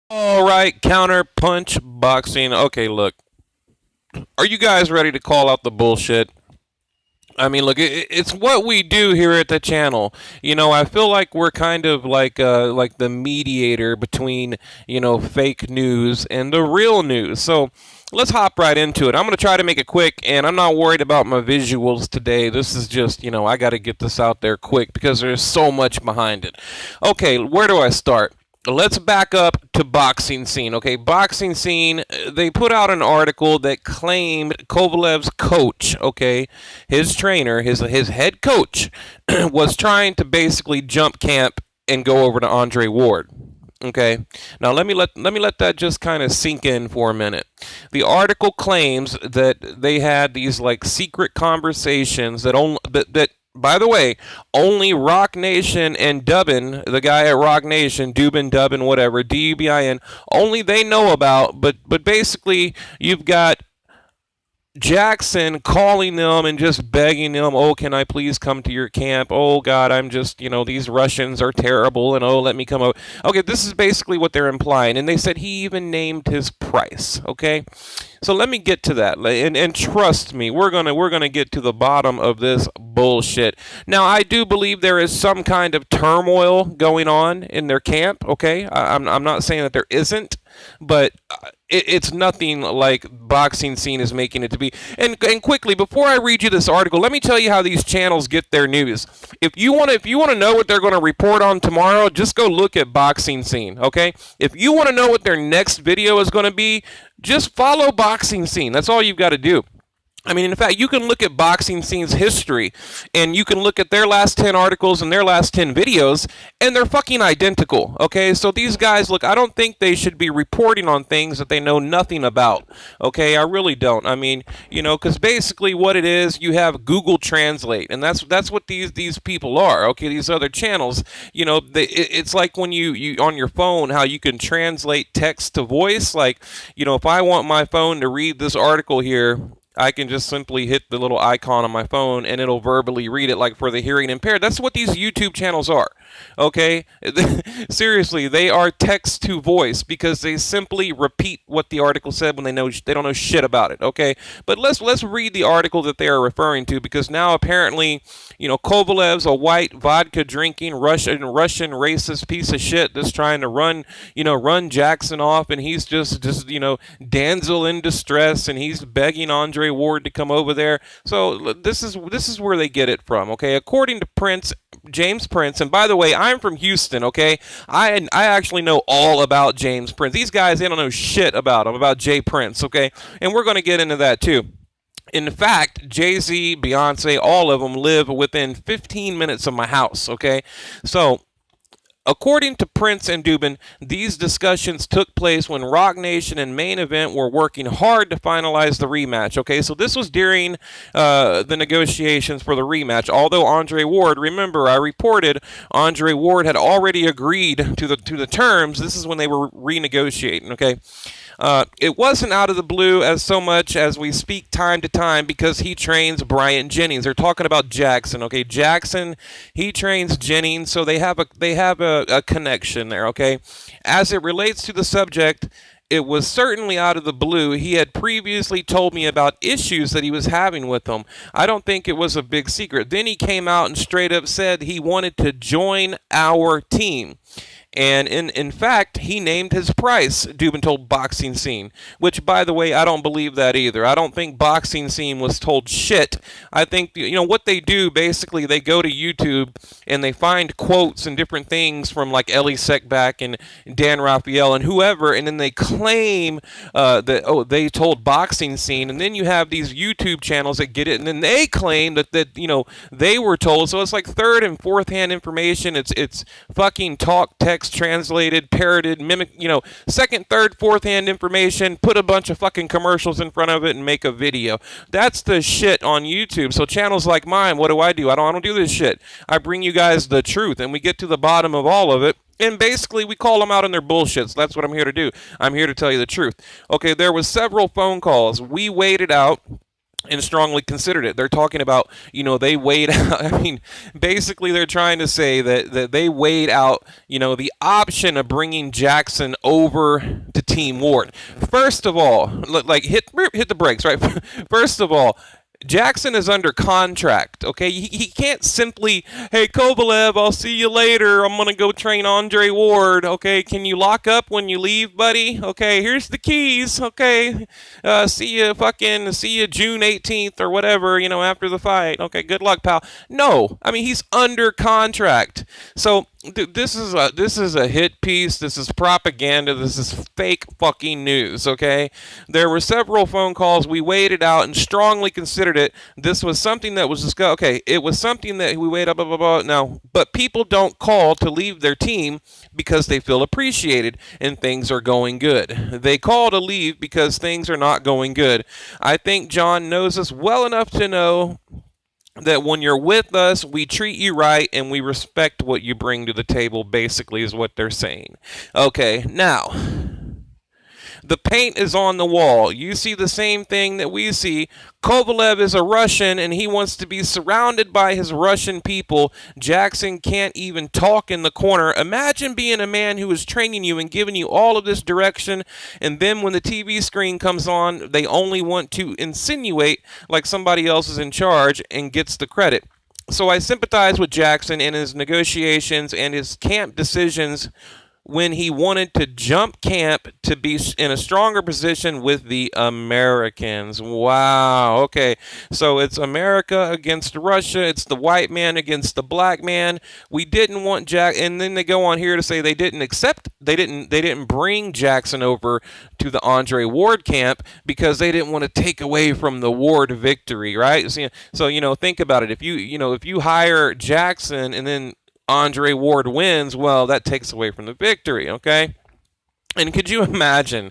All right, counter punch boxing. Okay, look, are you guys ready to call out the bullshit? I mean, look, it's what we do here at the channel. I feel like we're kind of like the mediator between fake news and the real news. So let's hop right into it. I'm gonna try to make it quick, and I'm not worried about my visuals today. This is just I got to get this out there quick because there's so much behind it. Okay, where do I start? Let's back up to boxing scene. Okay, boxing scene. They put out an article that claimed Kovalev's coach, okay, his trainer, his head coach, was trying to basically jump camp and go over to Andre Ward. Okay. Now let me let that just kind of sink in for a minute. The article claims that they had these like secret conversations that only that by the way, only Rock Nation and Dubin, the guy at Rock Nation, Dubin, whatever, Dubin, only they know about. But basically, you've got Jackson calling them and just begging them, oh, can I please come to your camp? Oh, God, I'm just, these Russians are terrible, and oh, let me come over. Okay, this is basically what they're implying. And they said he even named his price, okay? So let me get to that. And trust me, we're gonna get to the bottom of this bullshit. Now, I do believe there is some kind of turmoil going on in their camp, okay? I'm not saying that there isn't, but it's nothing like boxing scene is making it to be. And quickly, before I read you this article, let me tell you how these channels get their news. If you want to know what they're going to report on tomorrow, just go look at boxing scene, okay? If you want to know what their next video is going to be, just follow boxing scene. That's all you've got to do. I mean, in fact, you can look at boxing scene's history, and you can look at their last 10 articles and their last 10 videos, and they're fucking identical, okay? So these guys, look, I don't think they should be reporting on things that they know nothing about, okay? I really don't. I mean, because basically what it is, you have Google Translate, and that's what these people are, okay? These other channels, it's like when you on your phone, how you can translate text to voice. Like, if I want my phone to read this article here, I can just simply hit the little icon on my phone and it'll verbally read it, like for the hearing impaired. That's what these YouTube channels are. Okay? Seriously, they are text to voice because they simply repeat what the article said when they don't know shit about it. Okay? But let's read the article that they are referring to, because now apparently, Kovalev's a white vodka drinking Russian racist piece of shit that's trying to run Jackson off, and he's just damsel in distress, and he's begging Andre Ward to come over there. So this is where they get it from. Okay, according to James Prince, and by the way, I'm from Houston. Okay, I actually know all about James Prince. These guys, they don't know shit about him, about Jay Prince. Okay, and we're going to get into that too. In fact, Jay-Z, Beyonce, all of them live within 15 minutes of my house, okay? So, according to Prince and Dubin, these discussions took place when Rock Nation and Main Event were working hard to finalize the rematch. Okay, so this was during the negotiations for the rematch. Although Andre Ward, remember, I reported Andre Ward had already agreed to the terms. This is when they were renegotiating. Okay. It wasn't out of the blue as so much as we speak time to time, because he trains Bryant Jennings. They're talking about Jackson, okay? Jackson, he trains Jennings, so they have a connection there, okay? As it relates to the subject, it was certainly out of the blue. He had previously told me about issues that he was having with them. I don't think it was a big secret. Then he came out and straight up said he wanted to join our team. And in fact, he named his price, Dubin told Boxing Scene, which, by the way, I don't believe that either. I don't think Boxing Scene was told shit. I think, what they do, basically, they go to YouTube and they find quotes and different things from, like, Ellie Seckbach and Dan Raphael and whoever, and then they claim that, oh, they told Boxing Scene, and then you have these YouTube channels that get it, and then they claim that they were told. So it's like third and fourth hand information. It's fucking talk, text, translated, parroted, mimic, second, third, fourth hand information, put a bunch of fucking commercials in front of it and make a video. That's the shit on YouTube. So channels like mine, what do? I don't do this shit. I bring you guys the truth, and we get to the bottom of all of it. And basically, we call them out on their bullshit. So that's what I'm here to do. I'm here to tell you the truth. Okay, there was several phone calls. We waited out. and strongly considered it. They're talking about, they weighed out. I mean, basically, they're trying to say that they weighed out, the option of bringing Jackson over to Team Ward. First of all, like hit the brakes, right? First of all, Jackson is under contract, okay? He can't simply, hey, Kovalev, I'll see you later. I'm going to go train Andre Ward, okay? Can you lock up when you leave, buddy? Okay, here's the keys, okay? See you June 18th or whatever, after the fight. Okay, good luck, pal. No, I mean, he's under contract. So this is a hit piece. This is propaganda. This is fake fucking news, okay? There were several phone calls. We weighed it out and strongly considered it. This was something that was discussed. Okay, it was something that we weighed up, blah, blah, blah. Now, but people don't call to leave their team because they feel appreciated and things are going good. They call to leave because things are not going good. I think John knows us well enough to know that when you're with us, we treat you right and we respect what you bring to the table, basically, is what they're saying. Okay, now, the paint is on the wall. You see the same thing that we see. Kovalev is a Russian and he wants to be surrounded by his Russian people. Jackson can't even talk in the corner. Imagine being a man who is training you and giving you all of this direction, and then when the TV screen comes on, they only want to insinuate like somebody else is in charge and gets the credit. So I sympathize with Jackson in his negotiations and his camp decisions when he wanted to jump camp to be in a stronger position with the Americans. Wow. Okay. So it's America against Russia. It's the white man against the black man. We didn't want Jack, and then they go on here to say they didn't bring Jackson over to the Andre Ward camp because they didn't want to take away from the Ward victory, right? So think about it. If you hire Jackson and then Andre Ward wins, well, that takes away from the victory, okay? And could you imagine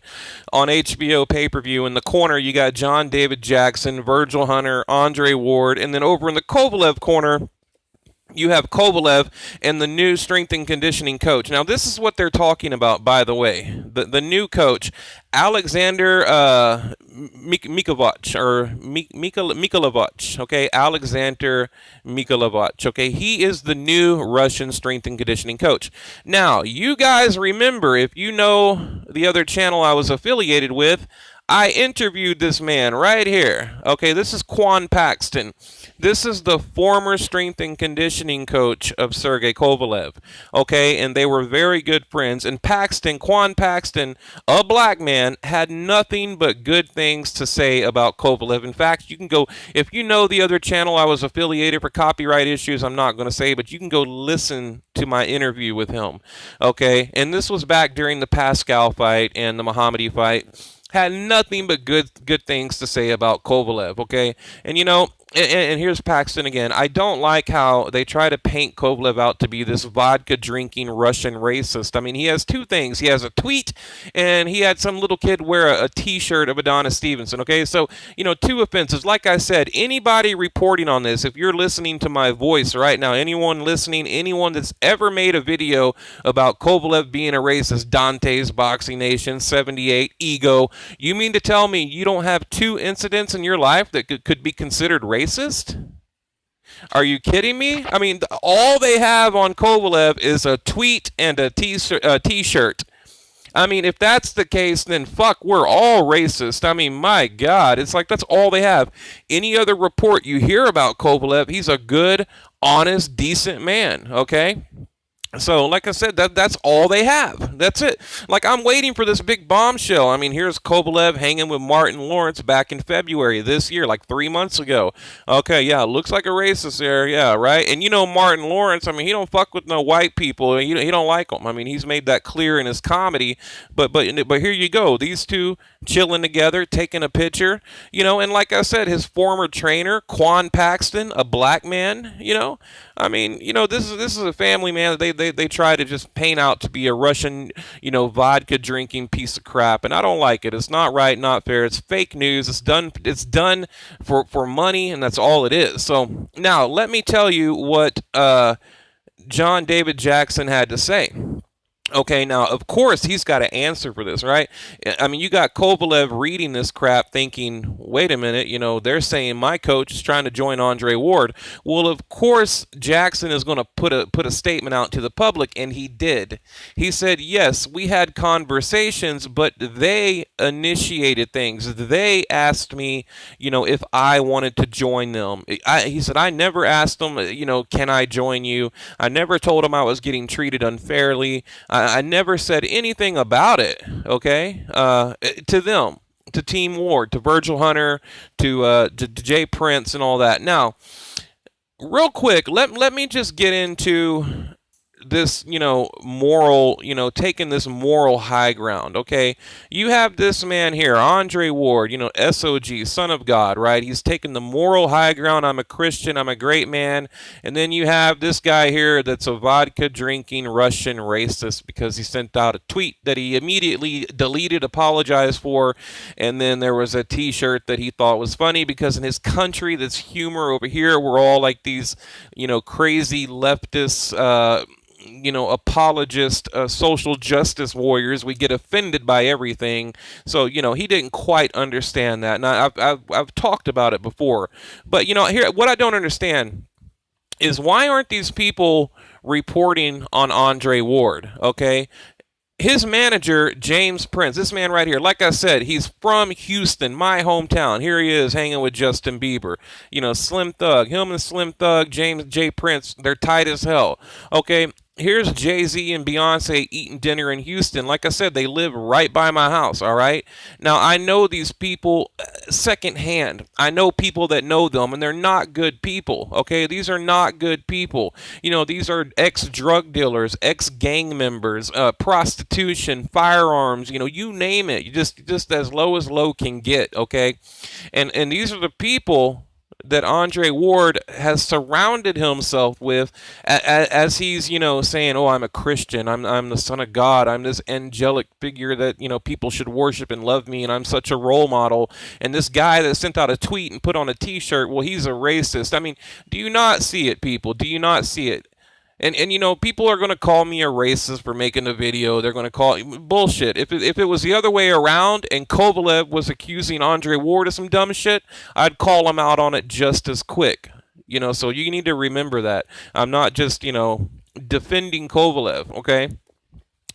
on HBO pay-per-view in the corner, you got John David Jackson, Virgil Hunter, Andre Ward, and then over in the Kovalev corner, you have Kovalev and the new strength and conditioning coach. Now, this is what they're talking about, by the way. The new coach, Alexander Mikovac, okay? Alexander Mikovac, okay? He is the new Russian strength and conditioning coach. Now, you guys remember, if you know the other channel I was affiliated with, I interviewed this man right here. Okay, this is Quan Paxton. This is the former strength and conditioning coach of Sergey Kovalev. Okay, and they were very good friends. And Quan Paxton, a black man, had nothing but good things to say about Kovalev. In fact, you can go, if you know the other channel I was affiliated for copyright issues, I'm not going to say, but you can go listen to my interview with him. Okay, and this was back during the Pascal fight and the Muhammadi fight. Had nothing but good things to say about Kovalev, okay? And and here's Paxton again. I don't like how they try to paint Kovalev out to be this vodka-drinking Russian racist. I mean, he has two things. He has a tweet, and he had some little kid wear a T-shirt of Adonis Stevenson, okay? So, two offenses. Like I said, anybody reporting on this, if you're listening to my voice right now, anyone listening, anyone that's ever made a video about Kovalev being a racist, Dante's Boxing Nation, 78, Ego, you mean to tell me you don't have two incidents in your life that could be considered racist? Are you kidding me? I mean, all they have on Kovalev is a tweet and a T-shirt. I mean, if that's the case, then fuck, we're all racist. I mean, my God, it's like that's all they have. Any other report you hear about Kovalev, he's a good, honest, decent man, okay? So, like I said, that's all they have. That's it. Like, I'm waiting for this big bombshell. I mean, here's Kovalev hanging with Martin Lawrence back in February this year, like 3 months ago. Okay, yeah, looks like a racist there, yeah, right? And Martin Lawrence, I mean, he don't fuck with no white people. He don't like them. I mean, he's made that clear in his comedy. But here you go. These two chilling together, taking a picture, and like I said, his former trainer, Quan Paxton, a black man, I mean, this is a family man that they try to just paint out to be a Russian, vodka drinking piece of crap, and I don't like it. It's not right, not fair. It's fake news. It's done for money, and that's all it is. So now let me tell you what John David Jackson had to say. Okay, now of course he's got to answer for this, right? I mean, you got Kovalev reading this crap, thinking, "Wait a minute, they're saying my coach is trying to join Andre Ward." Well, of course Jackson is going to put a statement out to the public, and he did. He said, "Yes, we had conversations, but they initiated things. They asked me, if I wanted to join them." He said, "I never asked them, can I join you? I never told them I was getting treated unfairly. I never said anything about it, okay, to them, to Team Ward, to Virgil Hunter, to Jay Prince, and all that." Now, real quick, let me just get into this, moral, taking this moral high ground, okay? You have this man here, Andre Ward, SOG, Son of God, right? He's taking the moral high ground. I'm a Christian, I'm a great man. And then you have this guy here that's a vodka drinking Russian racist because he sent out a tweet that he immediately deleted, apologized for, and then there was a t-shirt that he thought was funny because in his country, that's humor. Over here, we're all like these, crazy leftists, apologist, social justice warriors. We get offended by everything. So, he didn't quite understand that. And I've talked about it before. But, here, what I don't understand is why aren't these people reporting on Andre Ward, okay? His manager, James Prince, this man right here, like I said, he's from Houston, my hometown. Here he is hanging with Justin Bieber. Slim Thug. Him and Slim Thug, James J. Prince, they're tight as hell. Okay, here's Jay-Z and Beyonce eating dinner in Houston. Like I said, they live right by my house, all right? Now, I know these people secondhand. I know people that know them, and they're not good people, okay? These are not good people. These are ex-drug dealers, ex-gang members, prostitution, firearms, you name it. You just as low can get, okay? And these are the people that Andre Ward has surrounded himself with as he's, saying, "Oh, I'm a Christian. I'm the son of God. I'm this angelic figure that, people should worship and love me, and I'm such a role model." And this guy that sent out a tweet and put on a t-shirt, well, he's a racist. I mean, do you not see it, people? Do you not see it? And people are going to call me a racist for making a video. They're going to call bullshit. If it was the other way around and Kovalev was accusing Andre Ward of some dumb shit, I'd call him out on it just as quick. So you need to remember that. I'm not just, defending Kovalev, okay?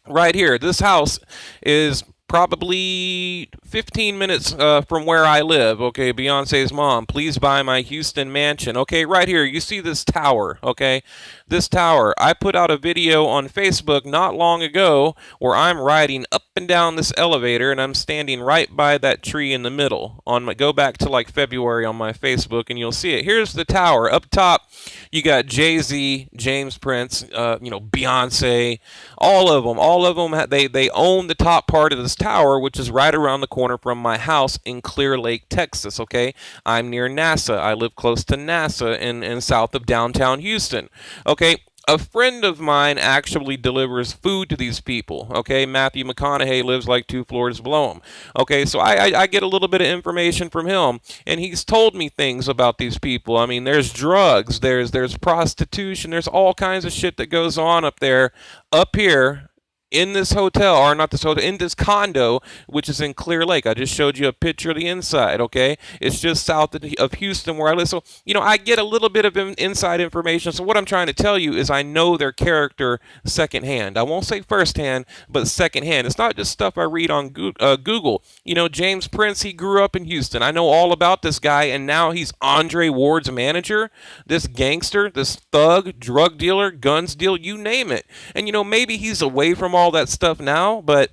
Right here, this house is probably 15 minutes from where I live, okay? Beyonce's mom, please buy my Houston mansion. Okay, right here, you see this tower, okay? This tower. I put out a video on Facebook not long ago where I'm riding up and down this elevator and I'm standing right by that tree in the middle. Go back to like February on my Facebook and you'll see it. Here's the tower. Up top, you got Jay-Z, James Prince, Beyonce, all of them. All of them, they own the top part of this tower, which is right around the corner from my house in Clear Lake, Texas, okay? I'm near NASA. I live close to NASA in south of downtown Houston. Okay, a friend of mine actually delivers food to these people, okay? Matthew McConaughey lives like 2 floors below him. Okay, so I get a little bit of information from him, and he's told me things about these people. I mean, there's drugs, there's prostitution, there's all kinds of shit that goes on up there, up here, in this hotel, or not this hotel, in this condo, which is in Clear Lake. I just showed you a picture of the inside, okay? It's just south of Houston where I live. So, I get a little bit of inside information. So what I'm trying to tell you is I know their character secondhand. I won't say firsthand, but secondhand. It's not just stuff I read on Google. James Prince, he grew up in Houston. I know all about this guy, and now he's Andre Ward's manager. This gangster, this thug, drug dealer, guns deal, you name it. And, maybe he's away from all that stuff now, but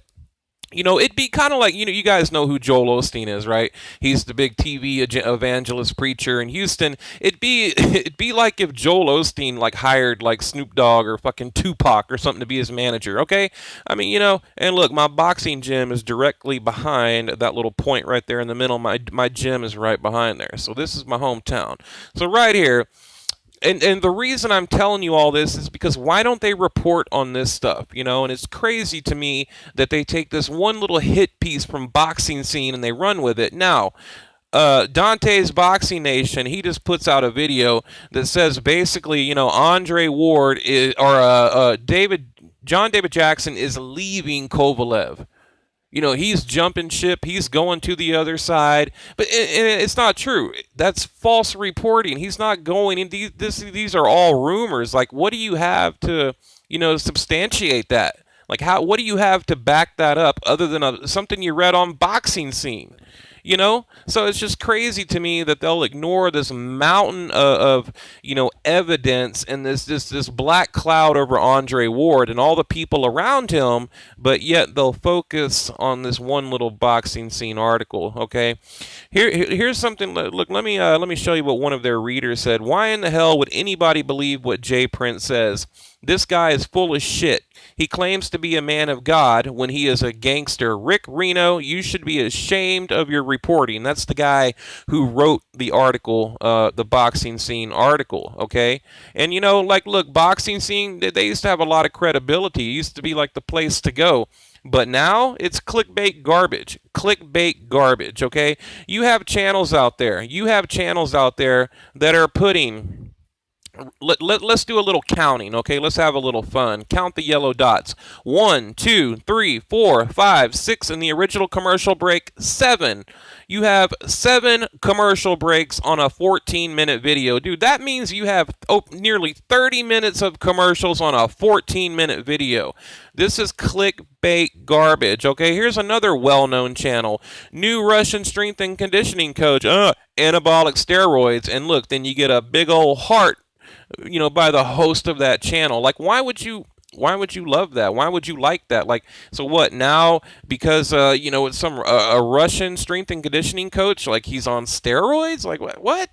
it'd be kind of like, you guys know who Joel Osteen is, right? He's the big TV evangelist preacher in Houston. It'd be like if Joel Osteen like hired like Snoop Dogg or fucking Tupac or something to be his manager, okay? I mean, and look, my boxing gym is directly behind that little point right there in the middle. My gym is right behind there. So this is my hometown. So right here, and the reason I'm telling you all this is because why don't they report on this stuff, And it's crazy to me that they take this one little hit piece from Boxing Scene and they run with it. Now, Dante's Boxing Nation, he just puts out a video that says basically, Andre Ward is, or John David Jackson is leaving Kovalev. He's jumping ship. He's going to the other side. But and it's not true. That's false reporting. He's not going. And these are all rumors. Like, what do you have to, substantiate that? Like, what do you have to back that up other than something you read on Boxing Scene? So it's just crazy to me that they'll ignore this mountain of evidence and this black cloud over Andre Ward and all the people around him, but yet they'll focus on this one little Boxing Scene article. Okay, here's something. Look, let me show you what one of their readers said. Why in the hell would anybody believe what Jay Prince says? This guy is full of shit. He claims to be a man of God when he is a gangster. Rick Reno, you should be ashamed of your reporting. That's the guy who wrote the article, the Boxing Scene article, okay? And, look, Boxing Scene, they used to have a lot of credibility. It used to be like the place to go. But now it's clickbait garbage. Clickbait garbage, okay? You have channels out there. That are putting... Let's do a little counting, okay? Let's have a little fun. Count the yellow dots. 1, 2, 3, 4, 5, 6 in the original commercial break. 7. You have 7 commercial breaks on a 14-minute video. Dude, that means you have nearly 30 minutes of commercials on a 14-minute video. This is clickbait garbage, okay? Here's another well-known channel. New Russian strength and conditioning coach. Anabolic steroids. And look, then you get a big old heart by the host of that channel. Like, why would you love that? Why would you like that? Like, so what now? Because it's a Russian strength and conditioning coach. Like, he's on steroids. Like, what?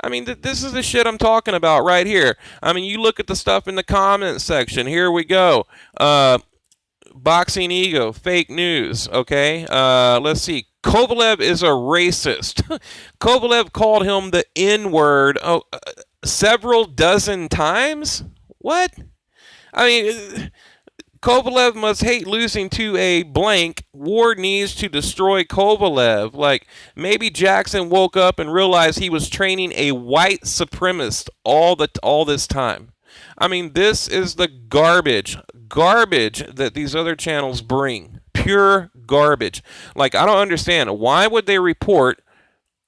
I mean, this is the shit I'm talking about right here. I mean, you look at the stuff in the comment section. Here we go. Boxing ego, fake news. Okay. Let's see. Kovalev is a racist. Kovalev called him the N-word. Several dozen times? What? I mean, Kovalev must hate losing to a blank. Ward needs to destroy Kovalev. Like, maybe Jackson woke up and realized he was training a white supremacist all this time. I mean, this is the garbage that these other channels bring. Pure garbage. Like, I don't understand. Why would they report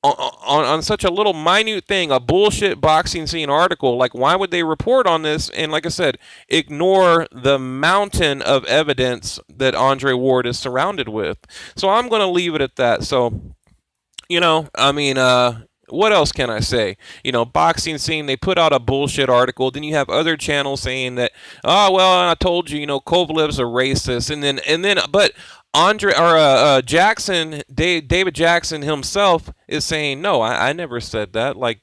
on such a little minute thing, a bullshit Boxing Scene article? Like, why would they report on this and, like I said, ignore the mountain of evidence that Andre Ward is surrounded with? So I'm going to leave it at that. So, what else can I say? Boxing Scene, they put out a bullshit article. Then you have other channels saying that, I told you, Kovalev's a racist. And then, but Jackson, David Jackson himself is saying, no, I never said that. Like,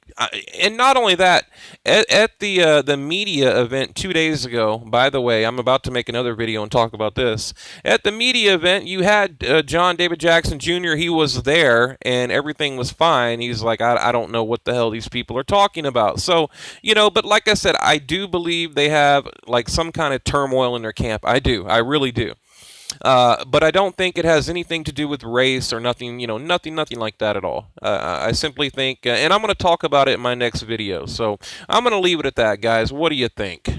and not only that, at the media event 2 days ago, by the way, I'm about to make another video and talk about this. At the media event, you had John David Jackson Jr., he was there, and everything was fine. He's like, I don't know what the hell these people are talking about. So, but like I said, I do believe they have, like, some kind of turmoil in their camp. I do. I really do. But I don't think it has anything to do with race or nothing, nothing like that at all. I simply think, and I'm going to talk about it in my next video. So I'm going to leave it at that, guys. What do you think?